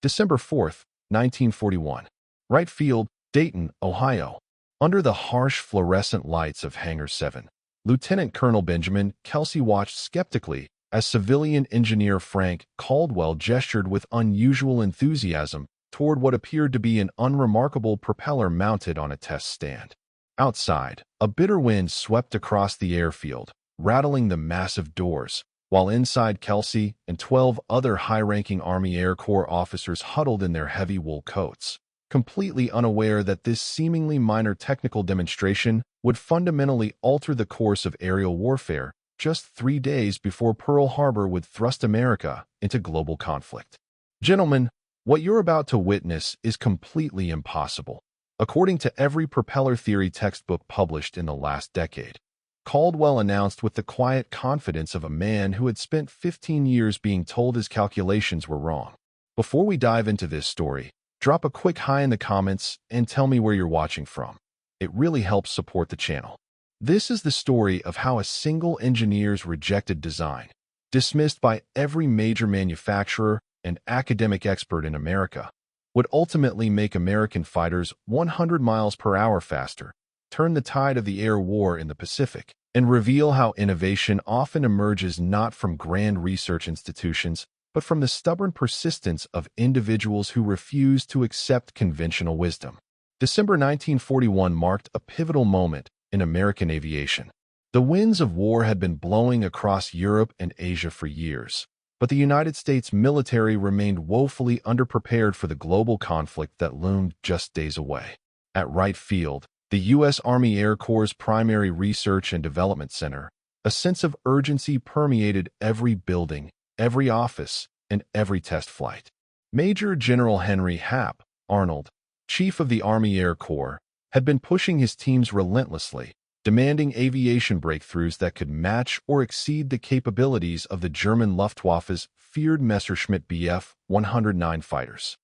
December 4, 1941. Wright Field, Dayton, Ohio. Under the harsh fluorescent lights of Hangar 7, Lieutenant Colonel Benjamin Kelsey watched skeptically as civilian engineer Frank Caldwell gestured with unusual enthusiasm toward what appeared to be an unremarkable propeller mounted on a test stand. Outside, a bitter wind swept across the airfield, rattling the massive doors, while inside Kelsey and 12 other high-ranking Army Air Corps officers huddled in their heavy wool coats, completely unaware that this seemingly minor technical demonstration would fundamentally alter the course of aerial warfare just 3 days before Pearl Harbor would thrust America into global conflict. Gentlemen, what you're about to witness is completely impossible, according to every propeller theory textbook published in the last decade. Caldwell announced with the quiet confidence of a man who had spent 15 years being told his calculations were wrong. Before we dive into this story, drop a quick hi in the comments and tell me where you're watching from. It really helps support the channel. This is the story of how a single engineer's rejected design, dismissed by every major manufacturer and academic expert in America, would ultimately make American fighters 100 miles per hour faster, turn the tide of the air war in the Pacific, and reveal how innovation often emerges not from grand research institutions, but from the stubborn persistence of individuals who refuse to accept conventional wisdom. December 1941 marked a pivotal moment in American aviation. The winds of war had been blowing across Europe and Asia for years, but the United States military remained woefully underprepared for the global conflict that loomed just days away. At Wright Field, the U.S. Army Air Corps' primary research and development center, a sense of urgency permeated every building, every office, and every test flight. Major General Henry Hap Arnold, Chief of the Army Air Corps, had been pushing his teams relentlessly, demanding aviation breakthroughs that could match or exceed the capabilities of the German Luftwaffe's feared Messerschmitt Bf 109 fighters.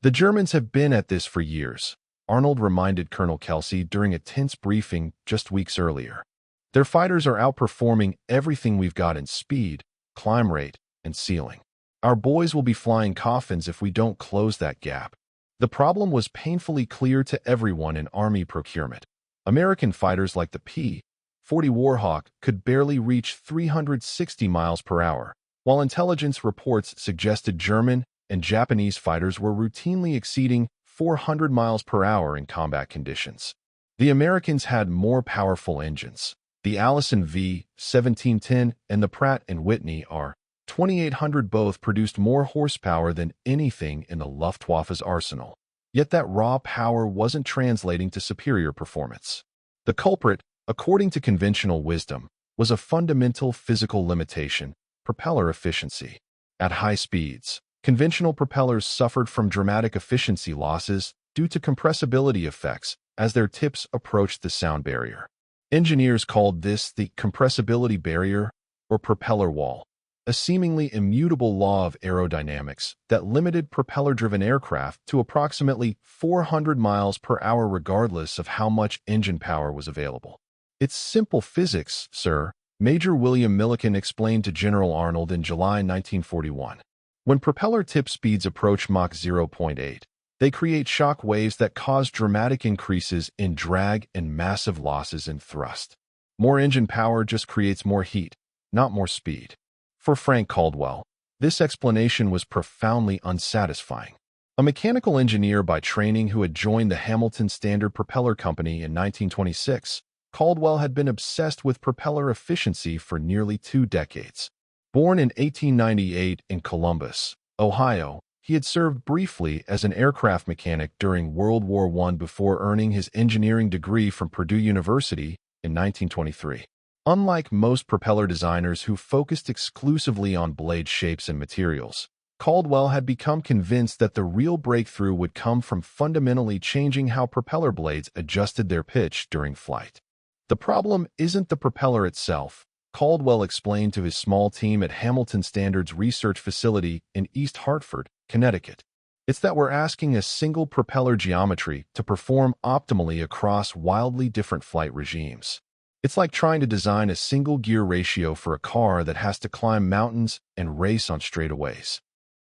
The Germans have been at this for years, Arnold reminded Colonel Kelsey during a tense briefing just weeks earlier. Their fighters are outperforming everything we've got in speed, climb rate, and ceiling. Our boys will be flying coffins if we don't close that gap. The problem was painfully clear to everyone in Army procurement. American fighters like the P-40 Warhawk could barely reach 360 miles per hour, while intelligence reports suggested German and Japanese fighters were routinely exceeding 400 miles per hour in combat conditions. The Americans had more powerful engines. The Allison V-1710 and the Pratt & Whitney R-2800 both produced more horsepower than anything in the Luftwaffe's arsenal. Yet that raw power wasn't translating to superior performance. The culprit, according to conventional wisdom, was a fundamental physical limitation: propeller efficiency. At high speeds, conventional propellers suffered from dramatic efficiency losses due to compressibility effects as their tips approached the sound barrier. Engineers called this the compressibility barrier or propeller wall, a seemingly immutable law of aerodynamics that limited propeller-driven aircraft to approximately 400 miles per hour regardless of how much engine power was available. "It's simple physics, sir," Major William Milliken explained to General Arnold in July 1941. When propeller tip speeds approach Mach 0.8, they create shock waves that cause dramatic increases in drag and massive losses in thrust. More engine power just creates more heat, not more speed. For Frank Caldwell, this explanation was profoundly unsatisfying. A mechanical engineer by training who had joined the Hamilton Standard Propeller Company in 1926, Caldwell had been obsessed with propeller efficiency for nearly 2 decades. Born in 1898 in Columbus, Ohio, he had served briefly as an aircraft mechanic during World War I before earning his engineering degree from Purdue University in 1923. Unlike most propeller designers who focused exclusively on blade shapes and materials, Caldwell had become convinced that the real breakthrough would come from fundamentally changing how propeller blades adjusted their pitch during flight. "The problem isn't the propeller itself," Caldwell explained to his small team at Hamilton Standard's research facility in East Hartford, Connecticut. "It's that we're asking a single propeller geometry to perform optimally across wildly different flight regimes. It's like trying to design a single gear ratio for a car that has to climb mountains and race on straightaways."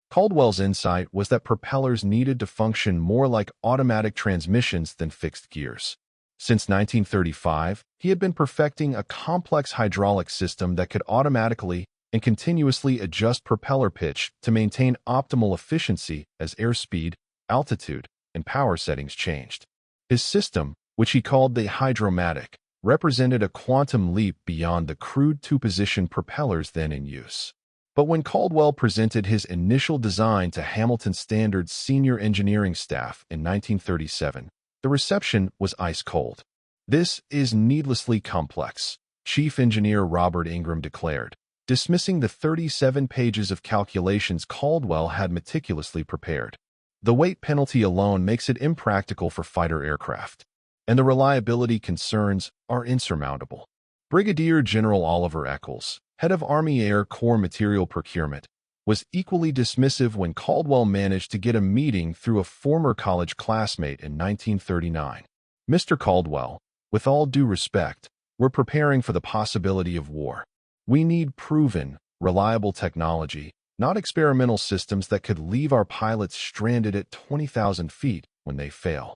Caldwell's insight was that propellers needed to function more like automatic transmissions than fixed gears. Since 1935, he had been perfecting a complex hydraulic system that could automatically and continuously adjust propeller pitch to maintain optimal efficiency as airspeed, altitude, and power settings changed. His system, which he called the hydromatic, represented a quantum leap beyond the crude two-position propellers then in use. But when Caldwell presented his initial design to Hamilton Standard's senior engineering staff in 1937, the reception was ice-cold. "This is needlessly complex," Chief Engineer Robert Ingram declared, dismissing the 37 pages of calculations Caldwell had meticulously prepared. "The weight penalty alone makes it impractical for fighter aircraft, and the reliability concerns are insurmountable." Brigadier General Oliver Eccles, head of Army Air Corps Material Procurement, was equally dismissive when Caldwell managed to get a meeting through a former college classmate in 1939. "Mr. Caldwell, with all due respect, we're preparing for the possibility of war. We need proven, reliable technology, not experimental systems that could leave our pilots stranded at 20,000 feet when they fail."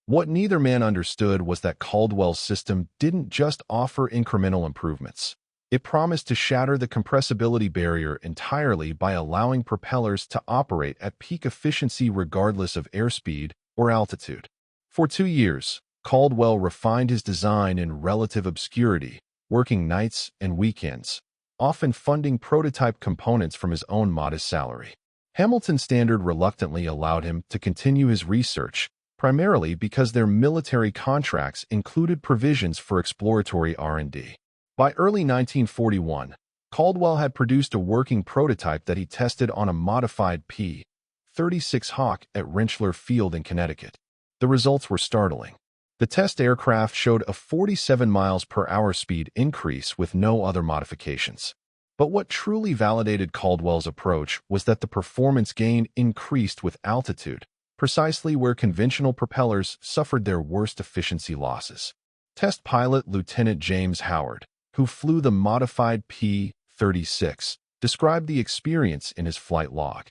What neither man understood was that Caldwell's system didn't just offer incremental improvements. It promised to shatter the compressibility barrier entirely by allowing propellers to operate at peak efficiency regardless of airspeed or altitude. For 2 years, Caldwell refined his design in relative obscurity, working nights and weekends, often funding prototype components from his own modest salary. Hamilton Standard reluctantly allowed him to continue his research, primarily because their military contracts included provisions for exploratory R&D. By early 1941, Caldwell had produced a working prototype that he tested on a modified P-36 Hawk at Rentschler Field in Connecticut. The results were startling. The test aircraft showed a 47 miles per hour speed increase with no other modifications. But what truly validated Caldwell's approach was that the performance gain increased with altitude, precisely where conventional propellers suffered their worst efficiency losses. Test pilot Lieutenant James Howard, who flew the modified P-36, described the experience in his flight log.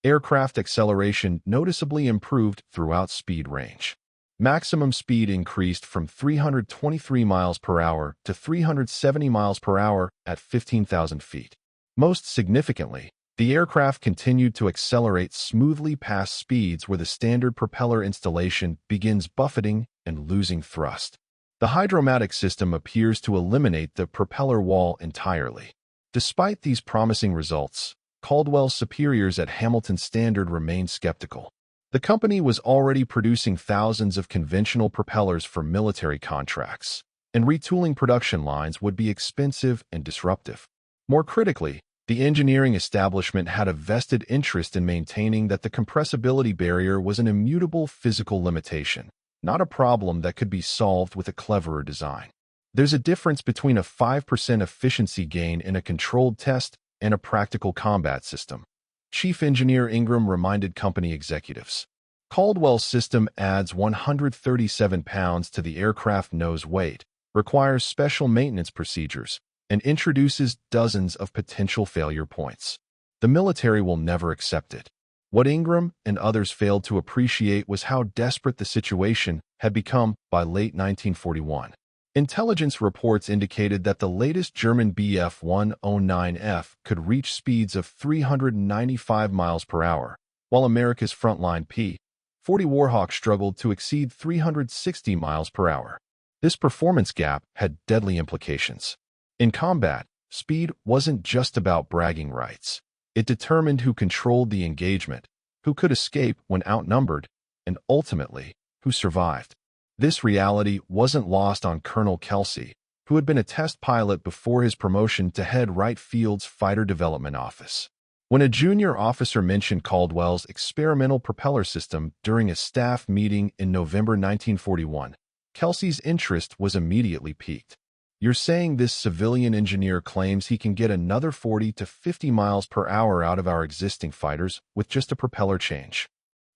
Aircraft acceleration noticeably improved throughout speed range. Maximum speed increased from 323 miles per hour to 370 miles per hour at 15,000 feet. Most significantly, the aircraft continued to accelerate smoothly past speeds where the standard propeller installation begins buffeting and losing thrust. The hydromatic system appears to eliminate the propeller wall entirely. Despite these promising results, Caldwell's superiors at Hamilton Standard remained skeptical. The company was already producing thousands of conventional propellers for military contracts, and retooling production lines would be expensive and disruptive. More critically, the engineering establishment had a vested interest in maintaining that the compressibility barrier was an immutable physical limitation, not a problem that could be solved with a cleverer design. There's a difference between a 5% efficiency gain in a controlled test and a practical combat system, Chief Engineer Ingram reminded company executives. Caldwell's system adds 137 pounds to the aircraft nose weight, requires special maintenance procedures, and introduces dozens of potential failure points. The military will never accept it. What Ingram and others failed to appreciate was how desperate the situation had become by late 1941. Intelligence reports indicated that the latest German Bf-109F could reach speeds of 395 miles per hour, while America's frontline P-40 Warhawk struggled to exceed 360 miles per hour. This performance gap had deadly implications. In combat, speed wasn't just about bragging rights. It determined who controlled the engagement, who could escape when outnumbered, and ultimately, who survived. This reality wasn't lost on Colonel Kelsey, who had been a test pilot before his promotion to head Wright Field's Fighter Development Office. When a junior officer mentioned Caldwell's experimental propeller system during a staff meeting in November 1941, Kelsey's interest was immediately piqued. "You're saying this civilian engineer claims he can get another 40 to 50 miles per hour out of our existing fighters with just a propeller change?"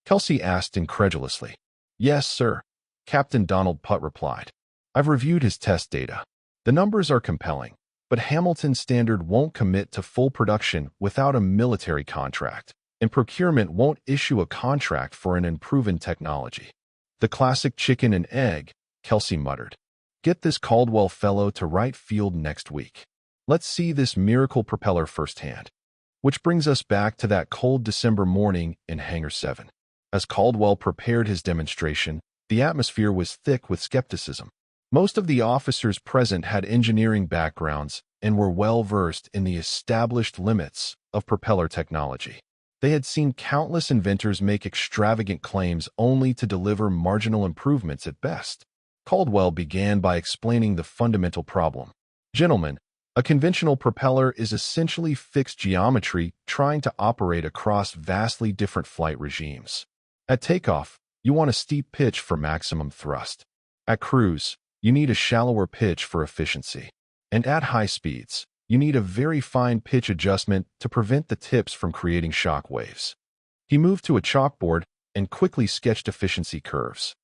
Kelsey asked incredulously. "Yes, sir," Captain Donald Putt replied. "I've reviewed his test data. The numbers are compelling, but Hamilton Standard won't commit to full production without a military contract. and procurement won't issue a contract for an unproven technology. The classic chicken and egg, Kelsey muttered. Get this Caldwell fellow to right field next week. Let's see this miracle propeller firsthand. Which brings us back to that cold December morning in Hangar 7. As Caldwell prepared his demonstration, the atmosphere was thick with skepticism. Most of the officers present had engineering backgrounds and were well-versed in the established limits of propeller technology. They had seen countless inventors make extravagant claims only to deliver marginal improvements at best. Caldwell began by explaining the fundamental problem. Gentlemen, a conventional propeller is essentially fixed geometry trying to operate across vastly different flight regimes. At takeoff, you want a steep pitch for maximum thrust. At cruise, you need a shallower pitch for efficiency. And at high speeds, you need a very fine pitch adjustment to prevent the tips from creating shock waves. He moved to a chalkboard and quickly sketched efficiency curves.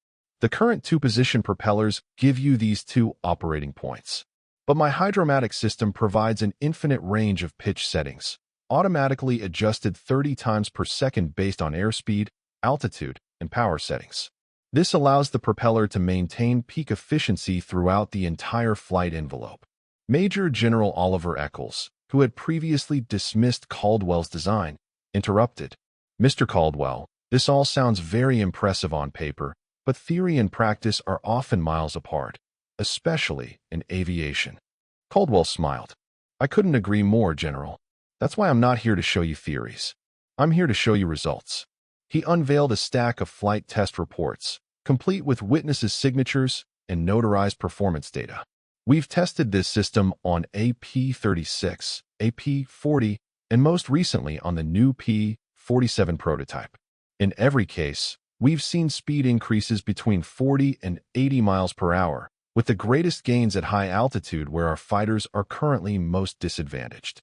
The current two-position propellers give you these two operating points. But my hydromatic system provides an infinite range of pitch settings, automatically adjusted 30 times per second based on airspeed, altitude, and power settings. This allows the propeller to maintain peak efficiency throughout the entire flight envelope. Major General Oliver Eccles, who had previously dismissed Caldwell's design, interrupted. Mr. Caldwell, this all sounds very impressive on paper, but theory and practice are often miles apart, especially in aviation. Caldwell smiled. I couldn't agree more, General. That's why I'm not here to show you theories. I'm here to show you results. He unveiled a stack of flight test reports, complete with witnesses' signatures and notarized performance data. We've tested this system on AP-36, AP-40, and most recently on the new P-47 prototype. In every case, we've seen speed increases between 40 and 80 miles per hour, with the greatest gains at high altitude where our fighters are currently most disadvantaged.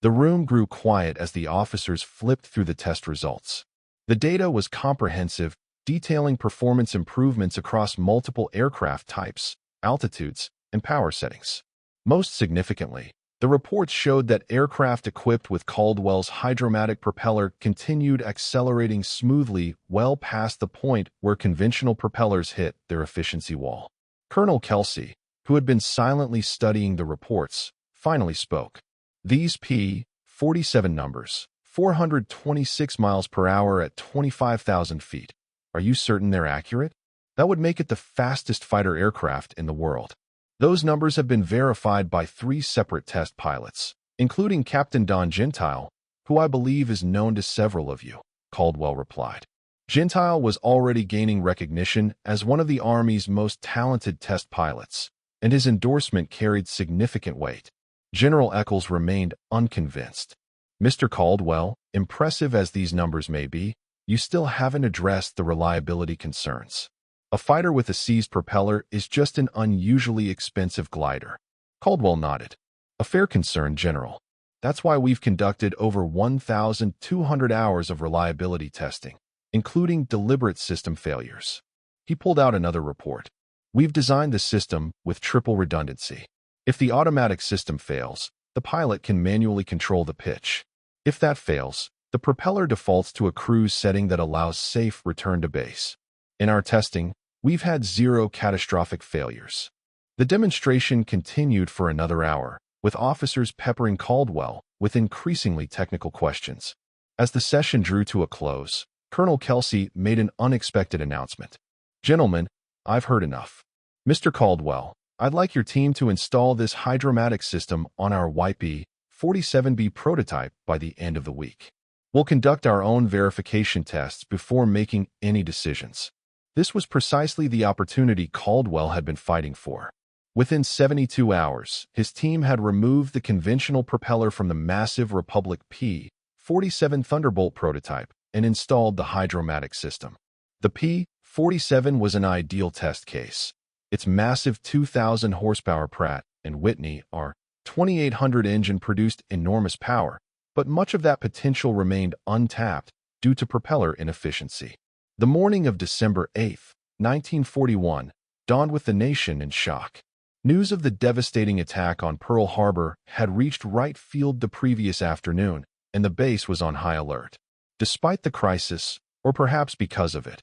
The room grew quiet as the officers flipped through the test results. The data was comprehensive, detailing performance improvements across multiple aircraft types, altitudes, and power settings. Most significantly, the reports showed that aircraft equipped with Caldwell's hydromatic propeller continued accelerating smoothly well past the point where conventional propellers hit their efficiency wall. Colonel Kelsey, who had been silently studying the reports, finally spoke. These P-47 numbers, 426 miles per hour at 25,000 feet. Are you certain they're accurate? That would make it the fastest fighter aircraft in the world. Those numbers have been verified by 3 separate test pilots, including Captain Don Gentile, who I believe is known to several of you, Caldwell replied. Gentile was already gaining recognition as one of the Army's most talented test pilots, and his endorsement carried significant weight. General Eccles remained unconvinced. Mr. Caldwell, impressive as these numbers may be, you still haven't addressed the reliability concerns. A fighter with a seized propeller is just an unusually expensive glider. Caldwell nodded. A fair concern, General. That's why we've conducted over 1,200 hours of reliability testing, including deliberate system failures. He pulled out another report. We've designed the system with triple redundancy. If the automatic system fails, the pilot can manually control the pitch. If that fails, the propeller defaults to a cruise setting that allows safe return to base. In our testing, we've had 0 catastrophic failures. The demonstration continued for another hour, with officers peppering Caldwell with increasingly technical questions. As the session drew to a close, Colonel Kelsey made an unexpected announcement. Gentlemen, I've heard enough. Mr. Caldwell, I'd like your team to install this hydromatic system on our YP-47B prototype by the end of the week. We'll conduct our own verification tests before making any decisions. This was precisely the opportunity Caldwell had been fighting for. Within 72 hours, his team had removed the conventional propeller from the massive Republic P-47 Thunderbolt prototype and installed the hydromatic system. The P-47 was an ideal test case. Its massive 2,000 horsepower Pratt & Whitney R-2800 engine produced enormous power, but much of that potential remained untapped due to propeller inefficiency. The morning of December 8, 1941, dawned with the nation in shock. News of the devastating attack on Pearl Harbor had reached Wright Field the previous afternoon, and the base was on high alert. Despite the crisis, or perhaps because of it,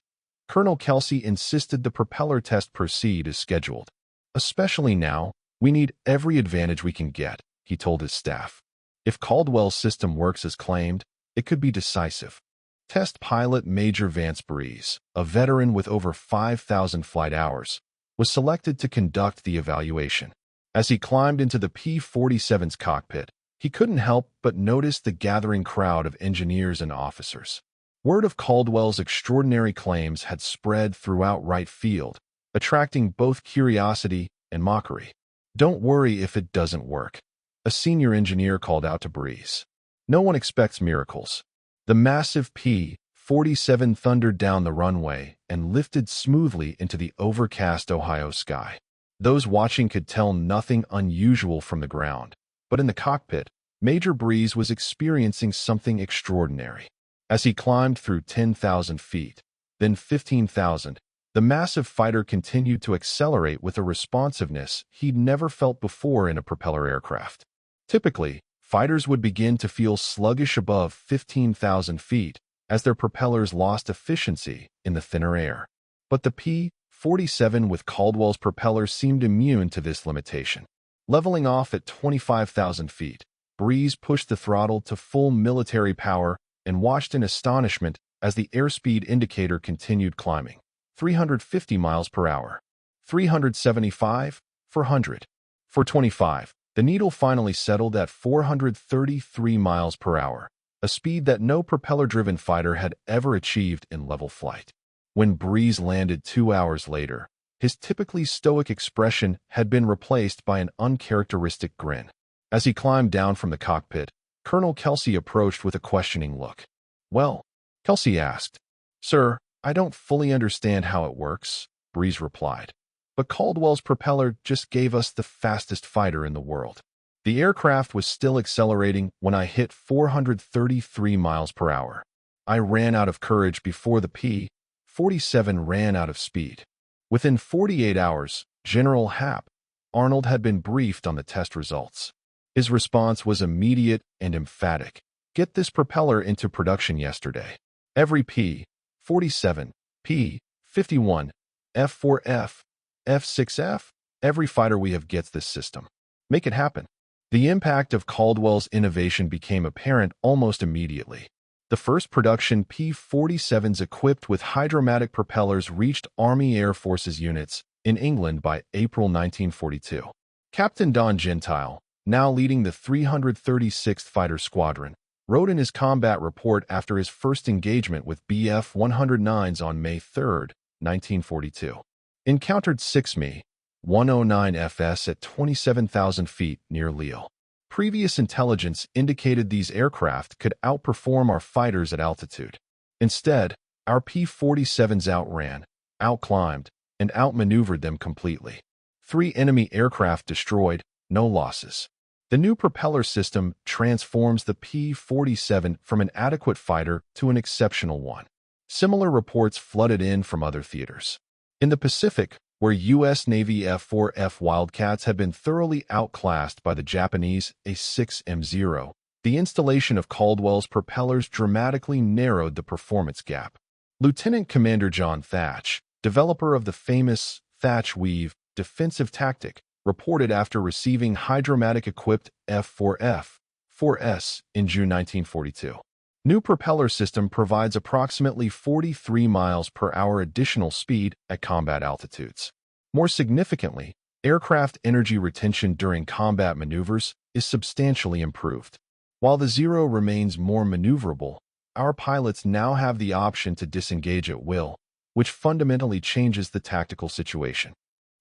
Colonel Kelsey insisted the propeller test proceed as scheduled. Especially now, we need every advantage we can get, he told his staff. If Caldwell's system works as claimed, it could be decisive. Test pilot Major Vance Breeze, a veteran with over 5,000 flight hours, was selected to conduct the evaluation. As he climbed into the P-47's cockpit, he couldn't help but notice the gathering crowd of engineers and officers. Word of Caldwell's extraordinary claims had spread throughout Wright Field, attracting both curiosity and mockery. "Don't worry if it doesn't work," a senior engineer called out to Breeze. "No one expects miracles." The massive P-47 thundered down the runway and lifted smoothly into the overcast Ohio sky. Those watching could tell nothing unusual from the ground, but in the cockpit, Major Breeze was experiencing something extraordinary. As he climbed through 10,000 feet, then 15,000, the massive fighter continued to accelerate with a responsiveness he'd never felt before in a propeller aircraft. Typically, fighters would begin to feel sluggish above 15,000 feet as their propellers lost efficiency in the thinner air. But the P-47 with Caldwell's propellers seemed immune to this limitation. Leveling off at 25,000 feet, Breeze pushed the throttle to full military power and watched in astonishment as the airspeed indicator continued climbing. 350 miles per hour. 375, 400. For 25, the needle finally settled at 433 miles per hour, a speed that no propeller-driven fighter had ever achieved in level flight. When Breeze landed 2 hours later, his typically stoic expression had been replaced by an uncharacteristic grin. As he climbed down from the cockpit, Colonel Kelsey approached with a questioning look. "Well," Kelsey asked. "Sir, I don't fully understand how it works," Breeze replied. "But Caldwell's propeller just gave us the fastest fighter in the world." The aircraft was still accelerating when I hit 433 miles per hour. I ran out of courage before the P-47 ran out of speed. Within 48 hours, General Hap Arnold had been briefed on the test results. His response was immediate and emphatic. "Get this propeller into production yesterday. Every P-47, P-51, F-4F, F-6F, every fighter we have gets this system. Make it happen." The impact of Caldwell's innovation became apparent almost immediately. The first production P-47s equipped with hydromatic propellers reached Army Air Forces units in England by April 1942. Captain Don Gentile, now leading the 336th Fighter Squadron, wrote in his combat report after his first engagement with Bf-109s on May 3, 1942. "Encountered 6 Me-109FS at 27,000 feet near Lille. Previous intelligence indicated these aircraft could outperform our fighters at altitude. Instead, our P-47s outran, outclimbed, and outmaneuvered them completely. 3 enemy aircraft destroyed, no losses." The new propeller system transforms the P-47 from an adequate fighter to an exceptional one. Similar reports flooded in from other theaters. In the Pacific, where U.S. Navy F-4F Wildcats had been thoroughly outclassed by the Japanese A-6M0, the installation of Caldwell's propellers dramatically narrowed the performance gap. Lieutenant Commander John Thatch, developer of the famous Thatch Weave defensive tactic, reported after receiving hydromatic-equipped F-4F 4S in June 1942. New propeller system provides approximately 43 miles per hour additional speed at combat altitudes. More significantly, aircraft energy retention during combat maneuvers is substantially improved. While the Zero remains more maneuverable, our pilots now have the option to disengage at will, which fundamentally changes the tactical situation.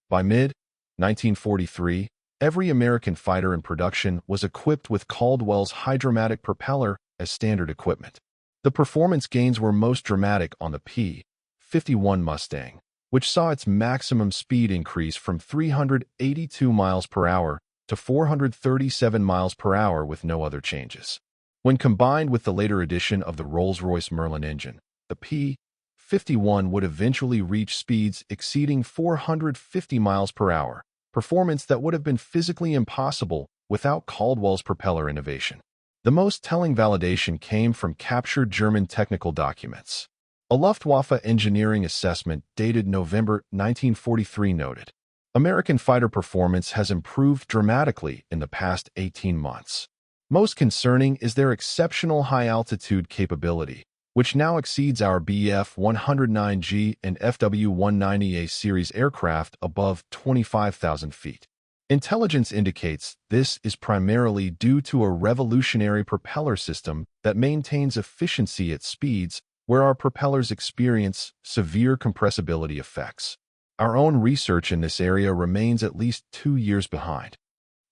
By mid-1943, every American fighter in production was equipped with Caldwell's hydromatic propeller as standard equipment. The performance gains were most dramatic on the P-51 Mustang, which saw its maximum speed increase from 382 miles per hour to 437 miles per hour with no other changes. When combined with the later addition of the Rolls-Royce Merlin engine, the P-51 would eventually reach speeds exceeding 450 miles per hour, performance that would have been physically impossible without Caldwell's propeller innovation. The most telling validation came from captured German technical documents. A Luftwaffe engineering assessment dated November 1943 noted, American fighter performance has improved dramatically in the past 18 months. Most concerning is their exceptional high-altitude capability, which now exceeds our Bf-109G and FW-190A series aircraft above 25,000 feet. Intelligence indicates this is primarily due to a revolutionary propeller system that maintains efficiency at speeds where our propellers experience severe compressibility effects. Our own research in this area remains at least 2 years behind.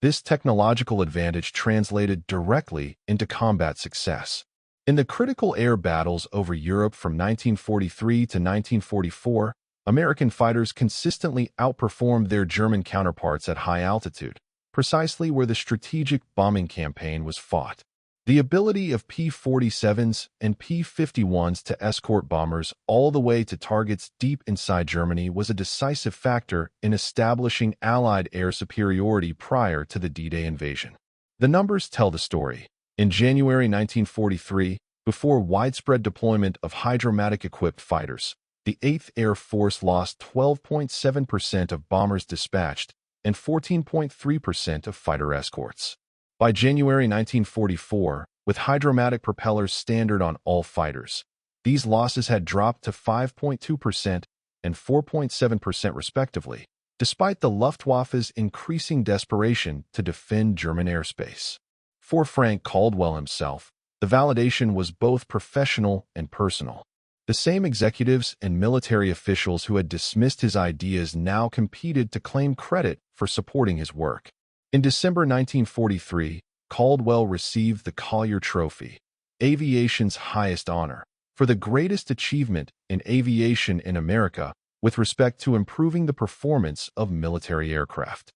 This technological advantage translated directly into combat success. In the critical air battles over Europe from 1943 to 1944, American fighters consistently outperformed their German counterparts at high altitude, precisely where the strategic bombing campaign was fought. The ability of P-47s and P-51s to escort bombers all the way to targets deep inside Germany was a decisive factor in establishing Allied air superiority prior to the D-Day invasion. The numbers tell the story. In January 1943, before widespread deployment of hydromatic-equipped fighters, the 8th Air Force lost 12.7% of bombers dispatched and 14.3% of fighter escorts. By January 1944, with hydromatic propellers standard on all fighters, these losses had dropped to 5.2% and 4.7% respectively, despite the Luftwaffe's increasing desperation to defend German airspace. For Frank Caldwell himself, the validation was both professional and personal. The same executives and military officials who had dismissed his ideas now competed to claim credit for supporting his work. In December 1943, Caldwell received the Collier Trophy, aviation's highest honor, for the greatest achievement in aviation in America with respect to improving the performance of military aircraft.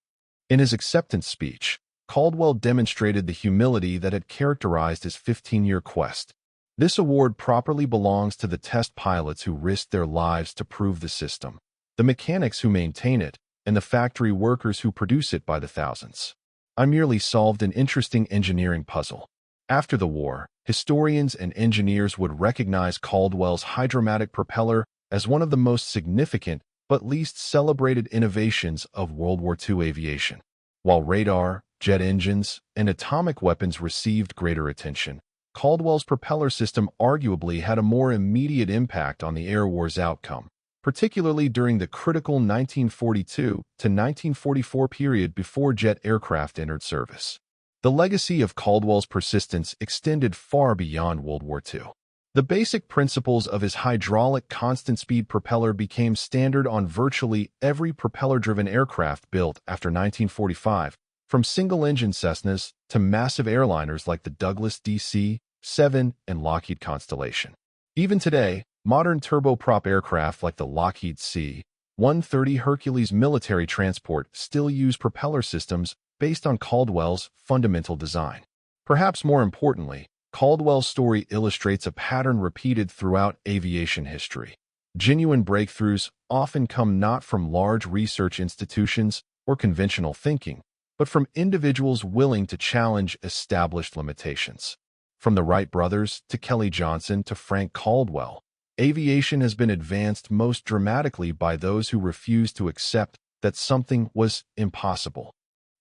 In his acceptance speech, Caldwell demonstrated the humility that had characterized his 15-year quest. This award properly belongs to the test pilots who risked their lives to prove the system, the mechanics who maintain it, and the factory workers who produce it by the thousands. I merely solved an interesting engineering puzzle. After the war, historians and engineers would recognize Caldwell's hydromatic propeller as one of the most significant but least celebrated innovations of World War II aviation. While radar, jet engines, and atomic weapons received greater attention, Caldwell's propeller system arguably had a more immediate impact on the air war's outcome, particularly during the critical 1942 to 1944 period before jet aircraft entered service. The legacy of Caldwell's persistence extended far beyond World War II. The basic principles of his hydraulic constant-speed propeller became standard on virtually every propeller-driven aircraft built after 1945, from single-engine Cessnas to massive airliners like the Douglas DC-7 and Lockheed Constellation. Even today, modern turboprop aircraft like the Lockheed C-130 Hercules military transport still use propeller systems based on Caldwell's fundamental design. Perhaps more importantly, Caldwell's story illustrates a pattern repeated throughout aviation history. Genuine breakthroughs often come not from large research institutions or conventional thinking, but from individuals willing to challenge established limitations. From the Wright brothers to Kelly Johnson to Frank Caldwell, aviation has been advanced most dramatically by those who refused to accept that something was impossible.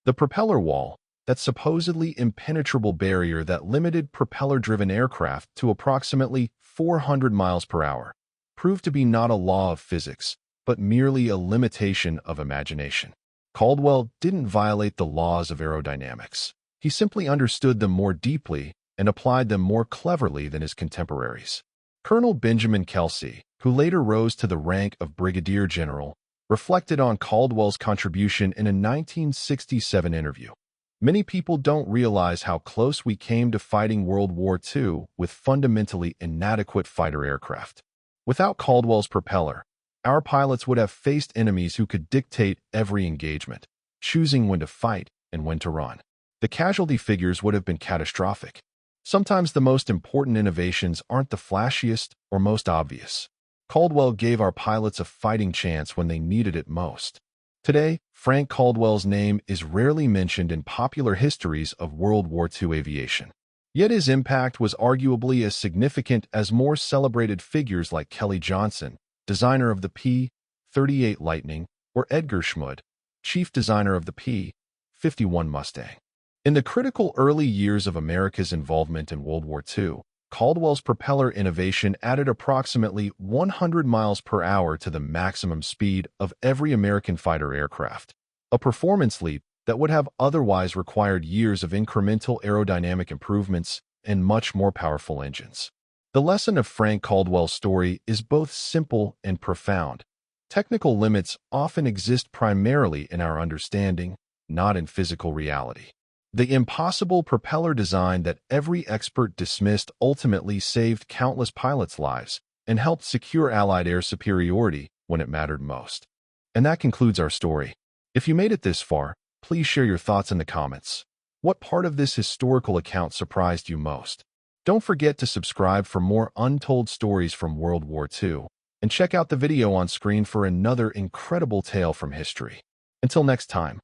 The propeller wall, that supposedly impenetrable barrier that limited propeller-driven aircraft to approximately 400 miles per hour, proved to be not a law of physics, but merely a limitation of imagination. Caldwell didn't violate the laws of aerodynamics. He simply understood them more deeply and applied them more cleverly than his contemporaries. Colonel Benjamin Kelsey, who later rose to the rank of brigadier general, reflected on Caldwell's contribution in a 1967 interview. Many people don't realize how close we came to fighting World War II with fundamentally inadequate fighter aircraft. Without Caldwell's propeller, our pilots would have faced enemies who could dictate every engagement, choosing when to fight and when to run. The casualty figures would have been catastrophic. Sometimes the most important innovations aren't the flashiest or most obvious. Caldwell gave our pilots a fighting chance when they needed it most. Today, Frank Caldwell's name is rarely mentioned in popular histories of World War II aviation. Yet his impact was arguably as significant as more celebrated figures like Kelly Johnson, designer of the P-38 Lightning, or Edgar Schmid, chief designer of the P-51 Mustang. In the critical early years of America's involvement in World War II, Caldwell's propeller innovation added approximately 100 miles per hour to the maximum speed of every American fighter aircraft, a performance leap that would have otherwise required years of incremental aerodynamic improvements and much more powerful engines. The lesson of Frank Caldwell's story is both simple and profound. Technical limits often exist primarily in our understanding, not in physical reality. The impossible propeller design that every expert dismissed ultimately saved countless pilots' lives and helped secure Allied air superiority when it mattered most. And that concludes our story. If you made it this far, please share your thoughts in the comments. What part of this historical account surprised you most? Don't forget to subscribe for more untold stories from World War II, and check out the video on screen for another incredible tale from history. Until next time.